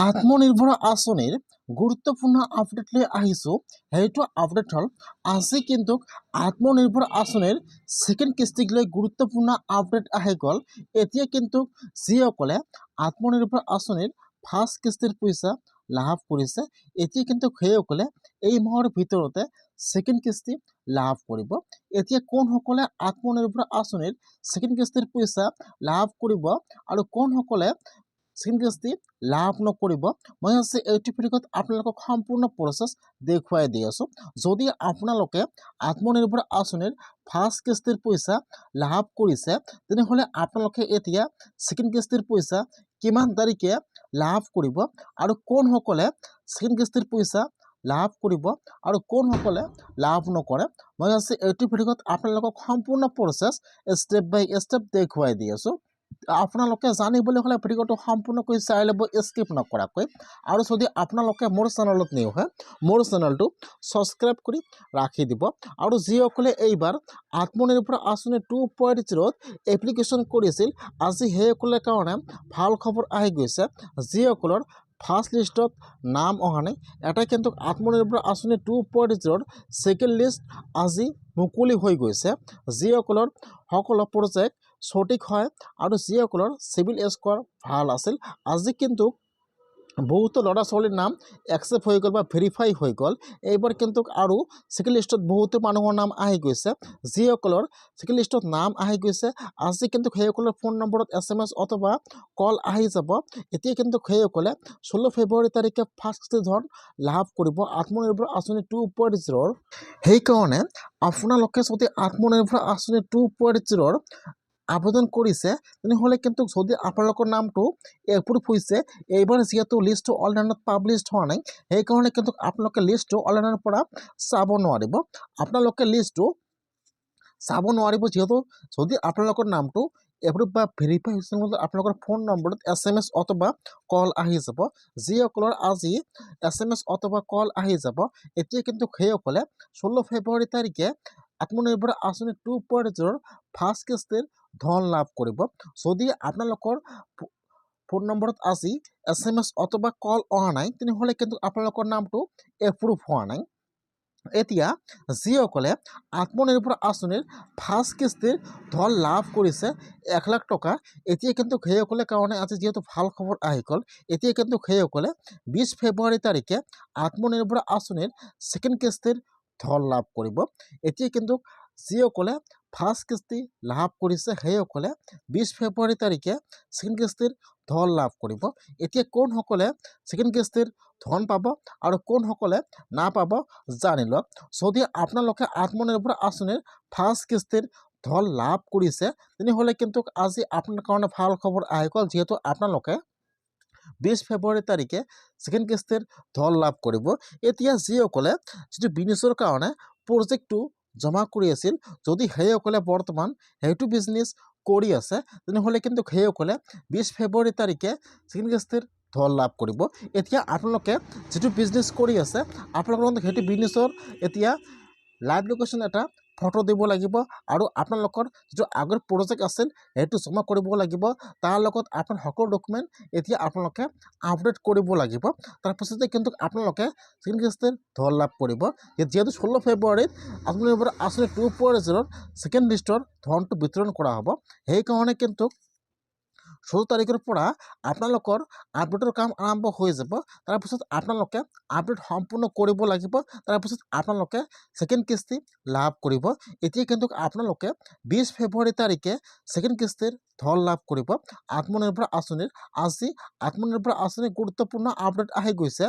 আত্মনিৰ্ভৰ আঁচনিৰ গুৰুত্বপূৰ্ণ আপডেট লৈ আহিছোঁ। সেইটো আপডেট হ'ল আজি কিন্তু আত্মনিৰ্ভৰ আঁচনিৰ ছেকেণ্ড কিস্তিক লৈ গুৰুত্বপূৰ্ণ আপডেট আহি গ'ল। এতিয়া কিন্তু যিসকলে আত্মনিৰ্ভৰ আঁচনিৰ ফাৰ্ষ্ট কিস্তিৰ পইচা লাভ কৰিছে, এতিয়া কিন্তু সেইসকলে এই মাহৰ ভিতৰতে ছেকেণ্ড কিস্তি লাভ কৰিব। এতিয়া কোনসকলে আত্মনিৰ্ভৰ আঁচনিৰ ছেকেণ্ড কিস্তিৰ পইচা লাভ কৰিব আৰু কোনসকলে ছেকেণ্ড কিস্তি লাভ নকৰিব, মই আজি এইটো ভিডিঅ'ত আপোনালোকক সম্পূৰ্ণ প্ৰচেছ দেখুৱাই দি আছোঁ। যদি আপোনালোকে আত্মনিৰ্ভৰ আঁচনিৰ ফাৰ্ষ্ট কিস্তিৰ পইচা লাভ কৰিছে, তেনেহ'লে আপোনালোকে এতিয়া ছেকেণ্ড কিস্তিৰ পইচা কিমান তাৰিখে লাভ কৰিব আৰু কোনসকলে ছেকেণ্ড কিস্তিৰ পইচা লাভ কৰিব আৰু কোনসকলে লাভ নকৰে, মই আজি এইটো ভিডিঅ'ত আপোনালোকক সম্পূৰ্ণ প্ৰচেছ ষ্টেপ বাই ষ্টেপ দেখুৱাই দি আছোঁ। আপোনালোকে জানিবলৈ হ'লে ভিডিঅ'টো সম্পূৰ্ণকৈ চাই ল'ব, স্কিপ নকৰাকৈ। আৰু যদি আপোনালোকে মোৰ চেনেলত নিউ হয়, মোৰ চেনেলটো ছাবস্ক্ৰাইব কৰি ৰাখি দিব। আৰু যিসকলে এইবাৰ আত্মনিৰ্ভৰ আঁচনি 2.0 এপ্লিকেশ্যন কৰিছিল, আজি সেইসকলৰ কাৰণে ভাল খবৰ আহি গৈছে। যিসকলৰ ফাৰ্ষ্ট লিষ্টত নাম অহা নাই, এটা কিন্তু আত্মনিৰ্ভৰ আঁচনি 2.0 ছেকেণ্ড লিষ্ট আজি মুকলি হৈ গৈছে। যিসকলৰ সকলো প্ৰজেক্ট সঠিক হয় আৰু যিসকলৰ চিভিল স্ক'ৰ ভাল আছিল, আজি কিন্তু বহুতো ল'ৰা ছোৱালীৰ নাম একচেপ্ট হৈ গ'ল বা ভেৰিফাই হৈ গ'ল। এইবাৰ কিন্তু আৰু ছেকেণ্ড লিষ্টত বহুতো মানুহৰ নাম আহি গৈছে। যিসকলৰ ছেকেণ্ড লিষ্টত নাম আহি গৈছে, আজি কিন্তু সেইসকলৰ ফোন নম্বৰত SMS অথবা কল আহি যাব। এতিয়া কিন্তু সেইসকলে 16 ফেব্ৰুৱাৰী তাৰিখে ফাৰ্ষ্ট কিস্তি ধন লাভ কৰিব আত্মনিৰ্ভৰ আঁচনি 2.0। সেইকাৰণে আপোনালোকে যদি আত্মনিৰ্ভৰ আঁচনি 2.0 আবেদন কৰিছে, তেনেহ'লে কিন্তু যদি আপোনালোকৰ নামটো এপ্ৰুভ হৈছে, এইবাৰ যিহেতু লিষ্টটো অনলাইনত পাব্লিছ হোৱা নাই, সেইকাৰণে কিন্তু আপোনালোকে লিষ্টটো অনলাইনৰ পৰা চাব নোৱাৰিব। আপোনালোকে লিষ্টটো চাব নোৱাৰিব, যিহেতু যদি আপোনালোকৰ নামটো এপ্ৰুভ বা ভেৰিফাই হৈছে, আপোনালোকৰ ফোন নম্বৰত SMS অথবা কল আহি যাব। যিসকলৰ আজি SMS অথবা কল আহি যাব, এতিয়া কিন্তু সেইসকলে 16 ফেব্ৰুৱাৰী তাৰিখে আত্মনিৰ্ভৰ আঁচনি 2.0 ফাৰ্ষ্ট কিস্তিৰ ধন লাভ কৰিব। যদি আপোনালোকৰ ফোন নম্বৰত আজি SMS অথবা কল অহা নাই, তেনেহ'লে কিন্তু আপোনালোকৰ নামটো এপ্ৰুভ হোৱা নাই। এতিয়া যিসকলে আত্মনিৰ্ভৰ আঁচনিৰ ফাৰ্ষ্ট কিস্তিৰ ধন লাভ কৰিছে 1 লাখ টকা, এতিয়া কিন্তু সেইসকলৰ কাৰণে আজি যিহেতু ভাল খবৰ আহি গ'ল। এতিয়া কিন্তু সেইসকলে 20 ফেব্ৰুৱাৰী তাৰিখে আত্মনিৰ্ভৰ আঁচনিৰ ছেকেণ্ড কিস্তিৰ ধন লাভ কৰিব। এতিয়া কিন্তু যিসকলে ফাৰ্ষ্ট কিস্তি লাভ কৰিছে, সেইসকলে 20 ফেব্ৰুৱাৰী তাৰিখে ছেকেণ্ড কিস্তিৰ ধন লাভ কৰিব। এতিয়া কোনসকলে ছেকেণ্ড কিস্তিৰ ধন পাব আৰু কোনসকলে নাপাব জানি লওক। যদি আপোনালোকে আত্মনিৰ্ভৰ আঁচনিৰ ফাৰ্ষ্ট কিস্তিৰ ধন লাভ কৰিছে, তেনেহ'লে কিন্তু আজি আপোনাৰ কাৰণে ভাল খবৰ আহি গ'ল, যিহেতু আপোনালোকে 20 ফেব্ৰুৱাৰী তাৰিখে ছেকেণ্ড কিস্তিৰ ধন লাভ কৰিব। এতিয়া যিসকলে যিটো বিজনেছৰ কাৰণে প্ৰজেক্টটো জমা কৰি আছিল, যদি সেইসকলে বৰ্তমান সেইটো বিজনেছ কৰি আছে, তেনেহ'লে কিন্তু সেইসকলে 20 ফেব্ৰুৱাৰী তাৰিখে ছেকেণ্ড কিস্তিৰ ধন লাভ কৰিব। এতিয়া আপোনালোকে যিটো বিজনেছ কৰি আছে, আপোনালোকৰ সেইটো বিজনেছৰ এতিয়া লাইভ লোকেশ্যন এটা ফটো দিব লাগিব আৰু আপোনালোকৰ যিটো আগৰ প্ৰজেক্ট আছিল সেইটো জমা কৰিব লাগিব। তাৰ লগত আপোনাৰ সকলো ডকুমেণ্ট এতিয়া আপোনালোকে আপডেট কৰিব লাগিব। তাৰপিছতে কিন্তু আপোনালোকে ছেকেণ্ড কিস্তিৰ ধন লাভ কৰিব। যিহেতু 16 ফেব্ৰুৱাৰীত আত্মনিৰ্ভৰ আঁচনি 2.0 ছেকেণ্ড লিষ্টৰ ধনটো বিতৰণ কৰা হ'ব, সেইকাৰণে কিন্তু 16 তাৰিখৰ পৰা আপোনালোকৰ আপডেটৰ কাম আৰম্ভ হৈ যাব। তাৰপিছত আপোনালোকে আপডেট সম্পূৰ্ণ কৰিব লাগিব। তাৰপিছত আপোনালোকে ছেকেণ্ড কিস্তি লাভ কৰিব। এতিয়া কিন্তু আপোনালোকে 20 ফেব্ৰুৱাৰী তাৰিখে ছেকেণ্ড কিস্তিৰ ধন লাভ কৰিব আত্মনিৰ্ভৰ আঁচনিৰ। আজি আত্মনিৰ্ভৰ আঁচনিৰ গুৰুত্বপূৰ্ণ আপডেট আহি গৈছে।